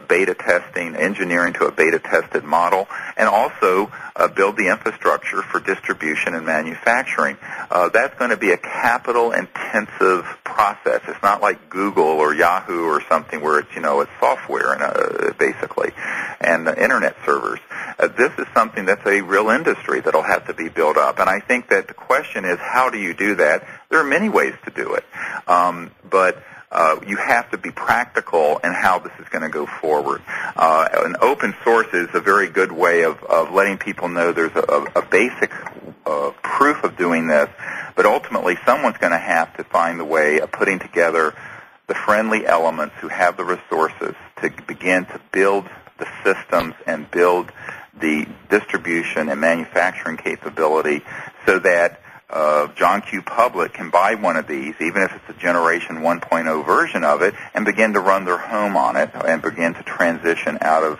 beta testing, engineering to a beta-tested model, and also build the infrastructure for distribution and manufacturing. That's going to be a capital-intensive process. It's not like Google or Yahoo or something where it's, it's software, basically, and Internet servers. This is something that's a real industry that'll have to be built up. And I think that the question is, how do you do that? There are many ways to do it. But you have to be practical in how this is going to go forward. And open source is a very good way of letting people know there's a basic proof of doing this, but ultimately someone's going to have to find the way of putting together the friendly elements who have the resources to begin to build the systems and build the distribution and manufacturing capability so that John Q. Public can buy one of these, even if it's a Generation 1.0 version of it, and begin to run their home on it and begin to transition out of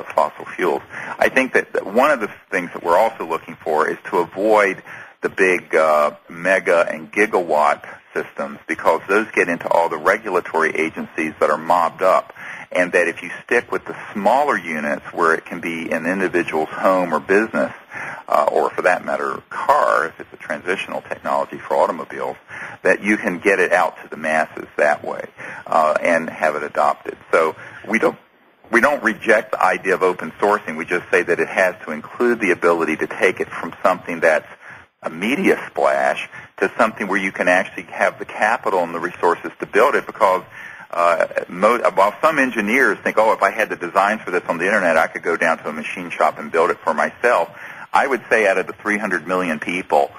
fossil fuels. I think that one of the things that we're also looking for is to avoid the big mega and gigawatt systems, because those get into all the regulatory agencies that are mobbed up, and that if you stick with the smaller units where it can be an individual's home or business, or for that matter, car, if it's a transitional technology for automobiles, that you can get it out to the masses that way and have it adopted. So we don't reject the idea of open sourcing. We just say that it has to include the ability to take it from something that's a media splash to something where you can actually have the capital and the resources to build it, because while some engineers think, if I had the designs for this on the Internet, I could go down to a machine shop and build it for myself. I would say out of the 300 million people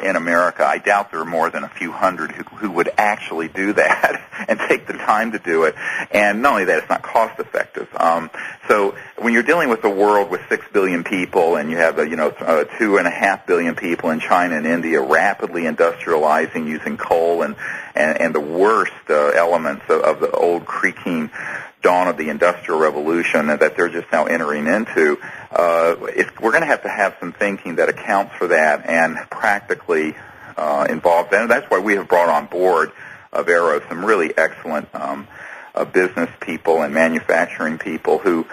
in America, I doubt there are more than a few hundred who would actually do that and take the time to do it. And not only that, it's not cost effective. So when you're dealing with a world with 6 billion people, and you have 2.5 billion people in China and India rapidly industrializing using coal and the worst elements of the old creaking dawn of the Industrial Revolution that they're just now entering into, we're going to have some thinking that accounts for that and practically involved. And that's why we have brought on board of Aero some really excellent business people and manufacturing people who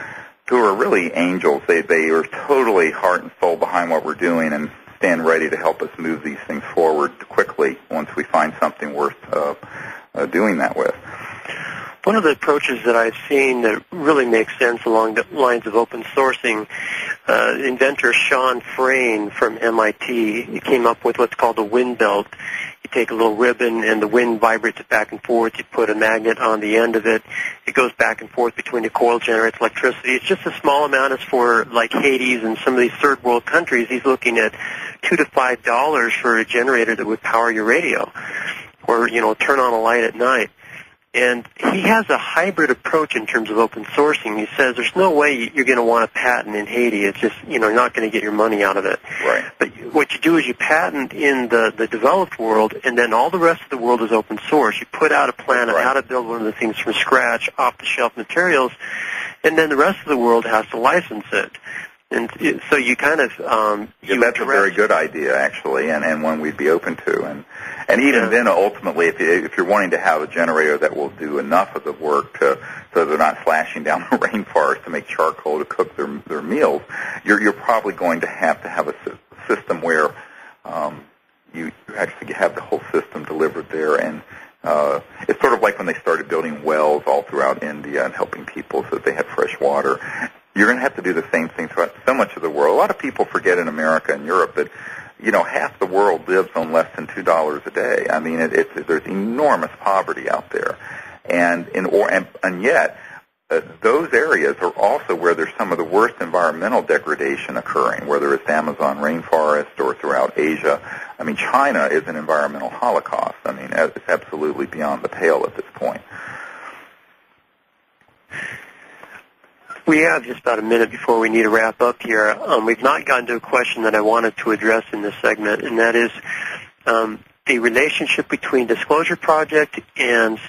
are really angels. They are totally heart and soul behind what we're doing and stand ready to help us move these things forward quickly once we find something worth doing that with. One of the approaches that I've seen that really makes sense along the lines of open sourcing, inventor Sean Frayne from MIT, he came up with what's called a wind belt. You take a little ribbon and the wind vibrates it back and forth. You put a magnet on the end of it. It goes back and forth between the coil, generates electricity. It's just a small amount. It's for like Haiti and some of these third world countries. He's looking at $2 to $5 for a generator that would power your radio or, turn on a light at night. And he has a hybrid approach in terms of open sourcing. He says there's no way you're going to want a patent in Haiti. It's just, you're not going to get your money out of it. Right. But what you do is you patent in the developed world, and then all the rest of the world is open source. You put out a plan on how to build one of the things from scratch, off-the-shelf materials, and then the rest of the world has to license it. And so you kind of that's a very good idea, actually, and one we'd be open to. And even then, ultimately, if you're wanting to have a generator that will do enough of the work so they're not slashing down the rainforest to make charcoal to cook their meals, you're probably going to have a system where you actually have the whole system delivered there. And it's sort of like when they started building wells all throughout India and helping people so that they had fresh water. You're going to have to do the same thing throughout so much of the world. A lot of people forget in America and Europe that, half the world lives on less than $2 a day. I mean, there's enormous poverty out there. And yet, those areas are also where there's some of the worst environmental degradation occurring, whether it's Amazon rainforest or throughout Asia. I mean, China is an environmental holocaust. I mean, it's absolutely beyond the pale at this point. We have just about a minute before we need to wrap up here. We've not gotten to a question that I wanted to address in this segment, and that is the relationship between Disclosure Project and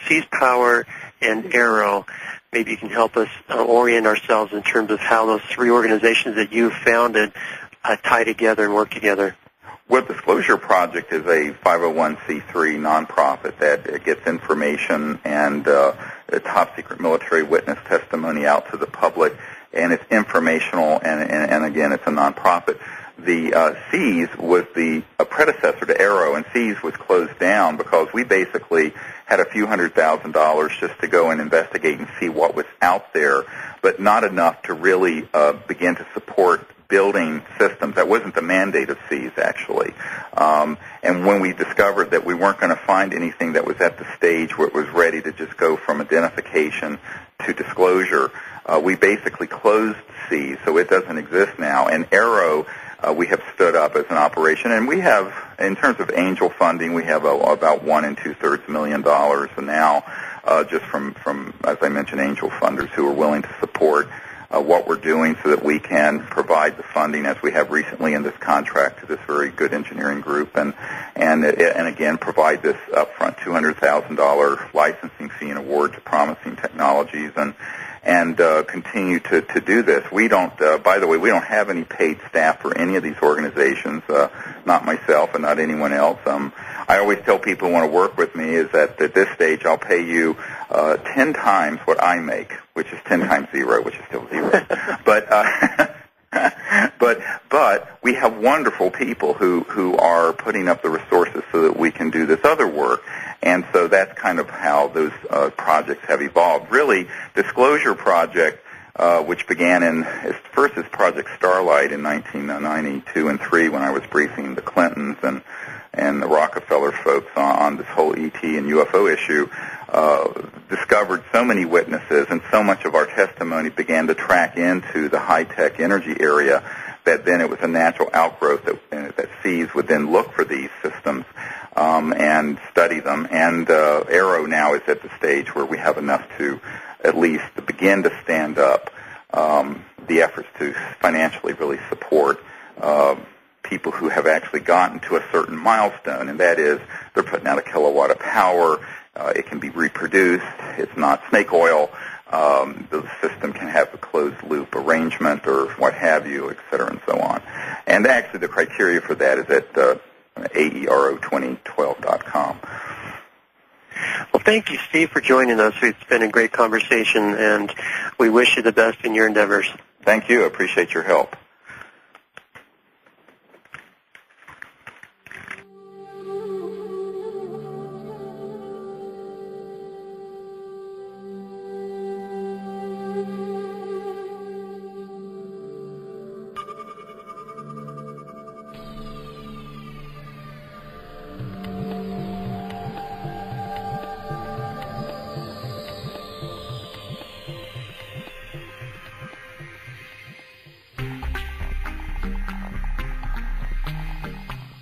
Seize Power and Aero. Maybe you can help us orient ourselves in terms of how those three organizations that you've founded tie together and work together. Well, Disclosure Project is a 501c3 nonprofit that gets information and top secret military witness testimony out to the public, and it's informational, and again, it's a nonprofit. The SEAS was the predecessor to Arrow, and SEAS was closed down because we basically had a few $100,000 just to go and investigate and see what was out there, but not enough to really begin to support building systems. That wasn't the mandate of SEAS, actually. And when we discovered that we weren't going to find anything that was at the stage where it was ready to just go from identification to disclosure, we basically closed SEAS, so it doesn't exist now. And Arrow, we have stood up as an operation, and we have, in terms of angel funding, we have about $1 2/3 million now, just from, as I mentioned, angel funders who are willing to support what we're doing so that we can provide the funding, as we have recently in this contract, to this very good engineering group, and again provide this upfront $200,000 licensing fee and award to promising technologies, and continue to do this. We don't, by the way, we don't have any paid staff for any of these organizations, not myself and not anyone else. I always tell people who want to work with me is that at this stage I'll pay you 10 times what I make, which is 10 times 0, which is still 0. But we have wonderful people who are putting up the resources so that we can do this other work. And so that's kind of how those projects have evolved. Really, Disclosure Project, which began first as Project Starlight in 1992 and 3, when I was briefing the Clintons and the Rockefeller folks on this whole ET and UFO issue, discovered so many witnesses, and so much of our testimony began to track into the high-tech energy area that then it was a natural outgrowth that SEAS would then look for these systems and study them. And Arrow now is at the stage where we have enough to at least begin to stand up the efforts to financially really support people who have actually gotten to a certain milestone, and that is they're putting out a kilowatt of power. It can be reproduced. It's not snake oil. The system can have a closed-loop arrangement or what have you, et cetera, and so on. And actually the criteria for that is at aero2012.com. Well, thank you, Steve, for joining us. It's been a great conversation, and we wish you the best in your endeavors. Thank you. I appreciate your help.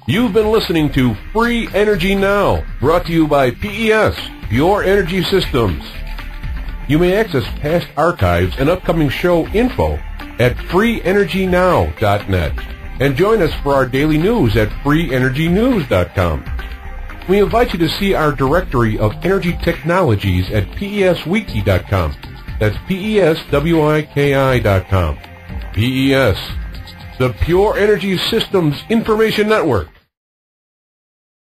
You've been listening to Free Energy Now, brought to you by PES, Pure Energy Systems. You may access past archives and upcoming show info at freeenergynow.net and join us for our daily news at freeenergynews.com. We invite you to see our directory of energy technologies at peswiki.com. That's peswiki.com. PES, the Pure Energy Systems Information Network.